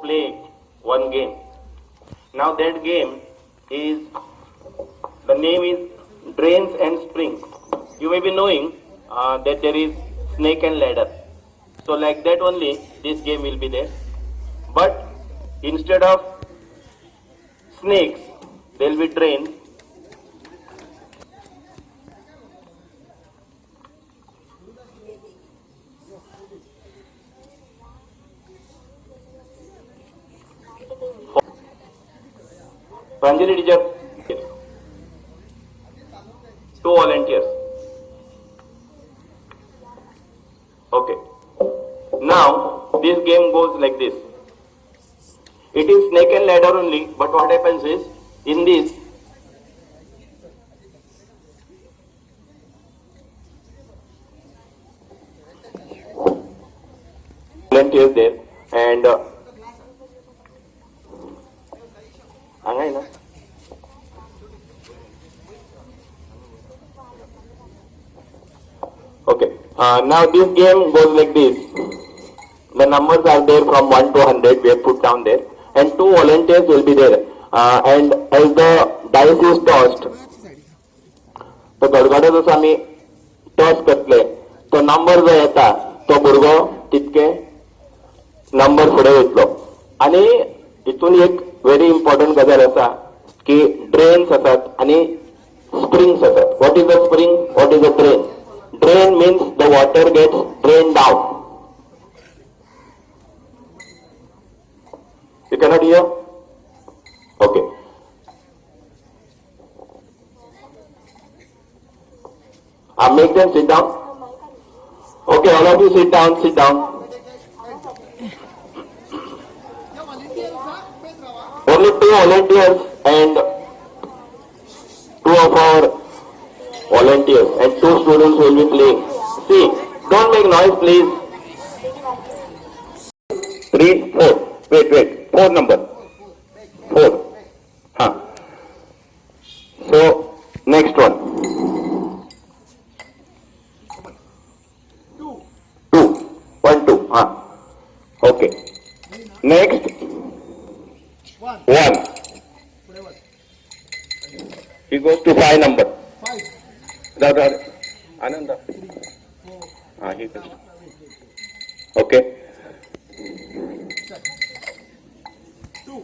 play one game. Now that game is, the name is Drains and Springs. You may be knowing that there is snake and ladder. So like that only this game will be there. But instead of snakes, there will be drains. Pranjali, did two volunteers. Okay. Now this game goes like this. It is snake and ladder only, but what happens is, in this volunteers there, and okay. Now this game goes like this. The numbers are there from 1 to 100. We have put down there, and two volunteers will be there. And as the dice is tossed, तो गडगडो जसो आमी toss करतले, तो number जो येता तो भुरगो तितके नंबर फुडें वयतलो. आनी हितून एक व्हेरी इम्पॉर्टंट गजाल आसा की ड्रेन्स आसात आनी स्प्रिंग्स आसात. What is the spring? What is the drain? Drain means the water gets drained down. You cannot hear? Okay. Make them sit down. Okay, all of you sit down, sit down. Only two volunteers and two of our volunteers and two students will be playing. See, don't make noise, please. 3, 4. Wait. 4 number. 4. So, next one. 2. 1, 2. Okay. Next. 1. He goes to 5 number. Ananda. He goes. Okay. 2.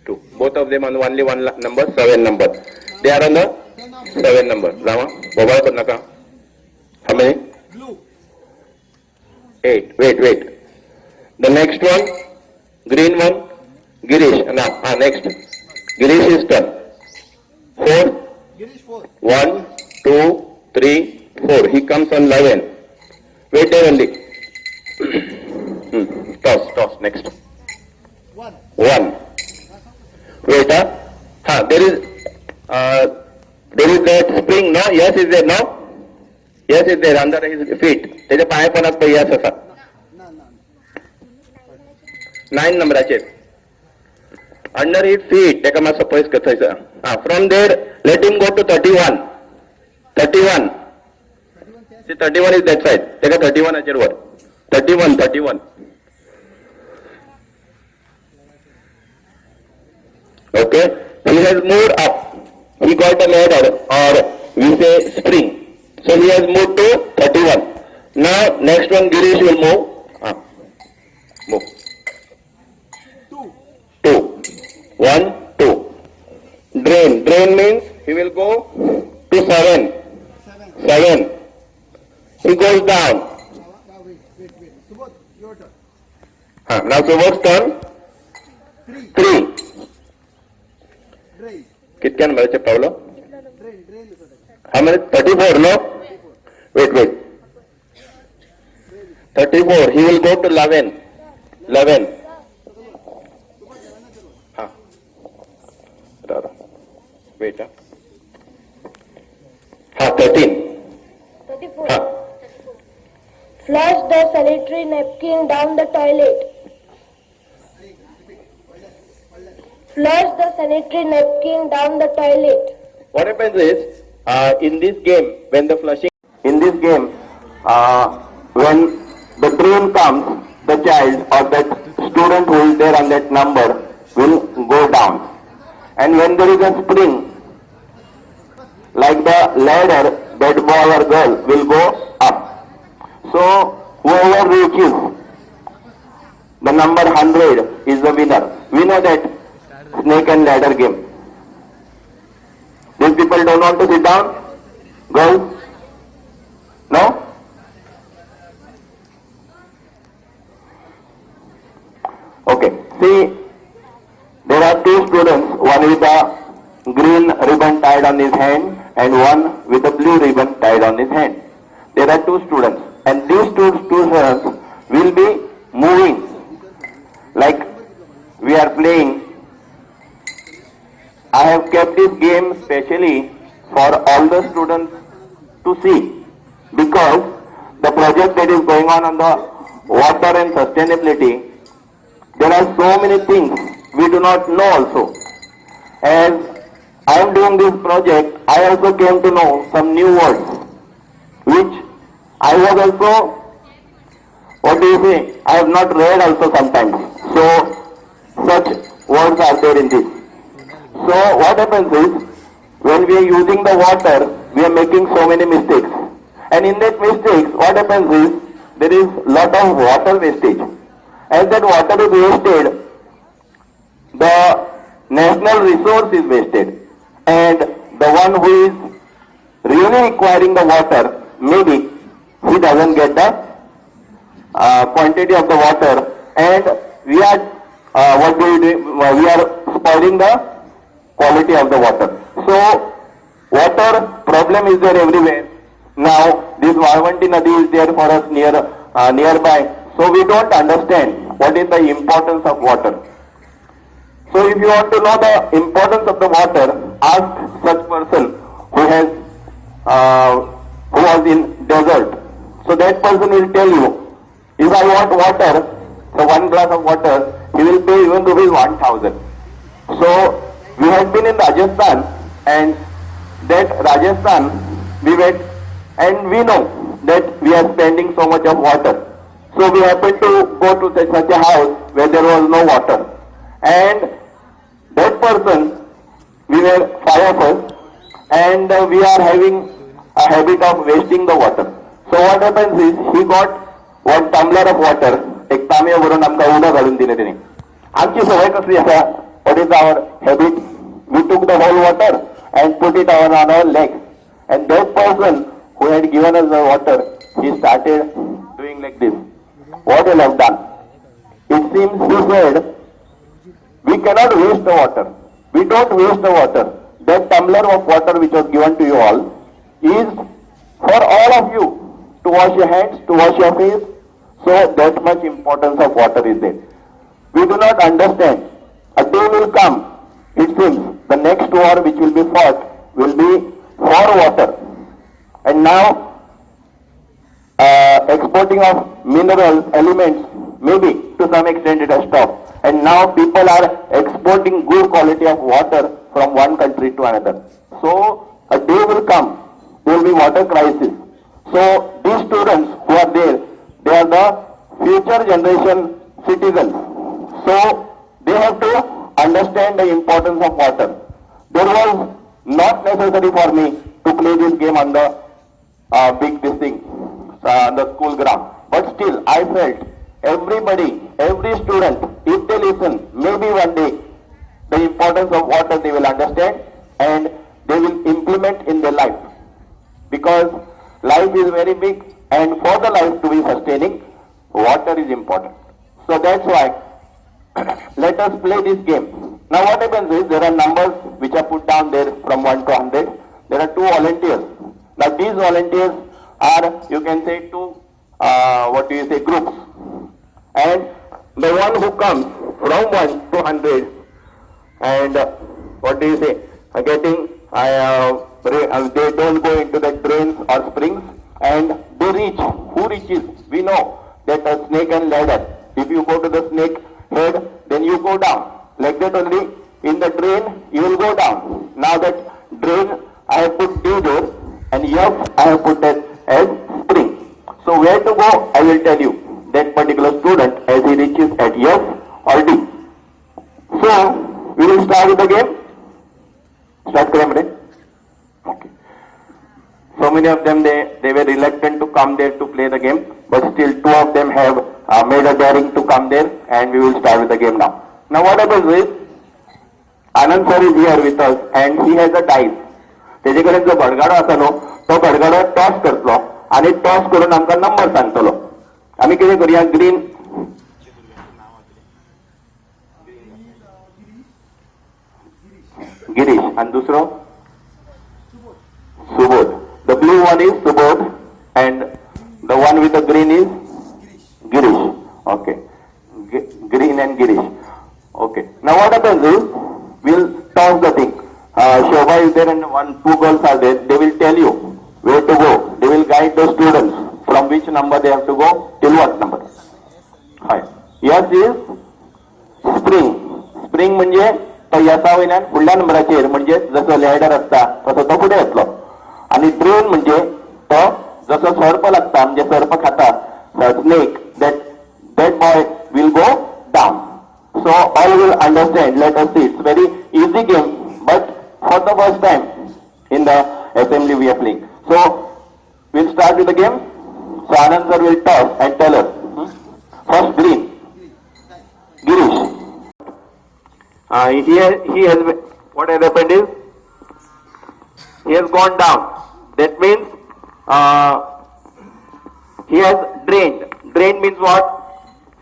2. Both of them on only one number, 7 number. They are on the 7 number. Rama, mobile ko naka. How many? 8. Wait. The next one, green one, Girish. Now, next. Girish is done. 4. 1, 2, 3, 4. He comes on 11. Wait there only. Toss. Next. 1. Wait. There is that spring. No. Yes, is there? No. Yes, is there under his feet. There's a pipe on yes, sir. 9 number. Under his feet, take a suppose from there, let him go to 31. 31. See, 31 is that side. Take a 31 at your word. 31. Okay. He has moved up. He got a ladder, or we say spring. So he has moved to 31. Now, next one, Girish will move. Move. 2. 1, 2. Drain means he will go to 7. 7. He goes down. Subodh, your turn. Now Subodh's turn. 3. Drain. Kitkan number Paulo? Drain. How many? 34, no? Wait. 34. He will go to 11. 11. Wait. 13. 34. Flush the sanitary napkin down the toilet. Flush the sanitary napkin down the toilet. What happens is, in this game, when the flushing, when the drain comes, the child or that student who is there on that number will go down. And when there is a spring, like the ladder, that boy or girl will go up. So whoever reaches the number 100 is the winner. We know that snake and ladder game. These people don't want to sit down? Girls? No? Okay. See, there are two students, one with a green ribbon tied on his hand and one with a blue ribbon tied on his hand. There are two students, and these two students will be moving like we are playing. I have kept this game specially for all the students to see, because the project that is going on the water and sustainability, there are so many things we do not know also. As I am doing this project, I also came to know some new words, which I was also, what do you say, I have not read also sometimes. So, such words are there in this. So, what happens is, when we are using the water, we are making so many mistakes. And in that mistakes, what happens is, there is lot of water wastage. As that water is wasted, the national resource is wasted. And the one who is really requiring the water, maybe he doesn't get the quantity of the water, and we are what do we do? We are spoiling the quality of the water. So water problem is there everywhere. Now this Vayavanti Nadi is there for us nearby, so we don't understand what is the importance of water. So if you want to know the importance of the water, ask such person who was in desert. So that person will tell you, if I want water, so one glass of water, he will pay even rupees 1,000. So we had been in Rajasthan, and that Rajasthan we went, and we know that we are spending so much of water. So we happened to go to such a house where there was no water, and that person, we were 5 of us, and we are having a habit of wasting the water. So what happens is, he got one tumbler of water, एक तांब्या भरून आमका उदक घालून दिले तेणे. आमची सवय कसली आसा, what is our habit? We took the whole water and put it on our legs. And that person who had given us the water, he started doing like this. What will have done? It seems he said, we cannot waste the water. We don't waste the water. That tumbler of water which was given to you all is for all of you to wash your hands, to wash your face. So that much importance of water is there. We do not understand. A day will come, it seems, the next war which will be fought will be for water. And now exporting of minerals, elements, maybe to some extent it has stopped. And now people are exporting good quality of water from one country to another. So a day will come, there will be water crisis. So these students who are there, they are the future generation citizens. So they have to understand the importance of water. There was not necessary for me to play this game on the the school ground. But still, I felt everybody, every student, if they listen, maybe one day the importance of water they will understand and they will implement in their life. Because life is very big, and for the life to be sustaining, water is important. So that's why let us play this game. Now what happens is, there are numbers which are put down there from 1 to 100. There are 2 volunteers. Now these volunteers are, you can say, 2 groups. And the one who comes from 1 to 100 and they don't go into the drains or springs, and they reach. Who reaches? We know that a snake and ladder. If you go to the snake head, then you go down. Like that only, in the drain, you will go down. Now that drain, I have put D there, and F, I have put that as spring. So where to go, I will tell you. that particular student as he reaches at F or D. So, we will start with the game. Start kare mere. Okay. So many of them, they were reluctant to come there to play the game, but still two of them have made a daring to come there, and we will start with the game now. Now what happens is, Anand sir is here with us and he has a dice. तेजे कडेन जो गडगाडो आसा न्हू तो गडगाडो toss करतलो आनी toss करून आमकां नंबर सांगतलो. आमी कितें करुया ग्रीन गिरीश आनी दुसरो Subodh. The blue one is Subodh and the one with the green is Girish. Okay. Green and Girish. Okay. Now what happens is, we'll toss the thing. Shobha is there and two girls are there. They will tell you where to go. They will guide the students from which number they have to go till what number. Hi. Yes is spring. Spring म्हणजे तो यसा वयल्यान फुडल्या नंबराचेर म्हणजे जसो ladder असता तसो तो फुडें येतलो. आणि ड्रेन म्हणजे तो जसो सर्प लागता म्हणजे सर्प खाता snake that boy will go down. So all will understand. Let us see. It's very easy game, but for the first time in the assembly we are playing. So we'll start with the game. So Anand sir will toss and tell us. First green. Girish. He has what has happened is he has gone down. That means he has drained. Drain means what?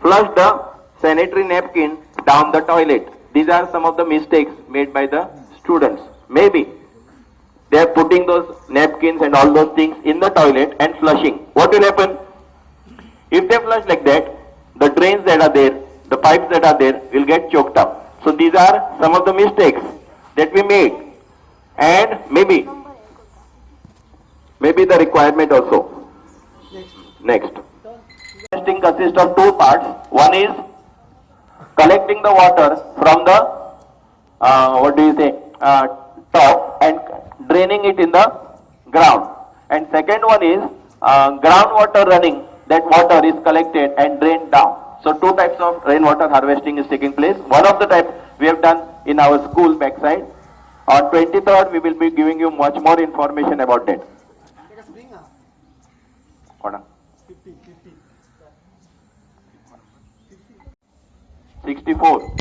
Flush the sanitary napkin down the toilet. These are some of the mistakes made by the students. Maybe they are putting those napkins and all those things in the toilet and flushing. What will happen? If they flush like that, the drains that are there, the pipes that are there will get choked up. So these are some of the mistakes that we made, and maybe the requirement also. Next. Testing consists of two parts. One is collecting the water from the top and draining it in the ground. And second one is groundwater running. That water is collected and drained down. So two types of rainwater harvesting is taking place. One of the types we have done in our school backside. On 23rd, we will be giving you much more information about that. Take a spring. Hold on. 50. 64.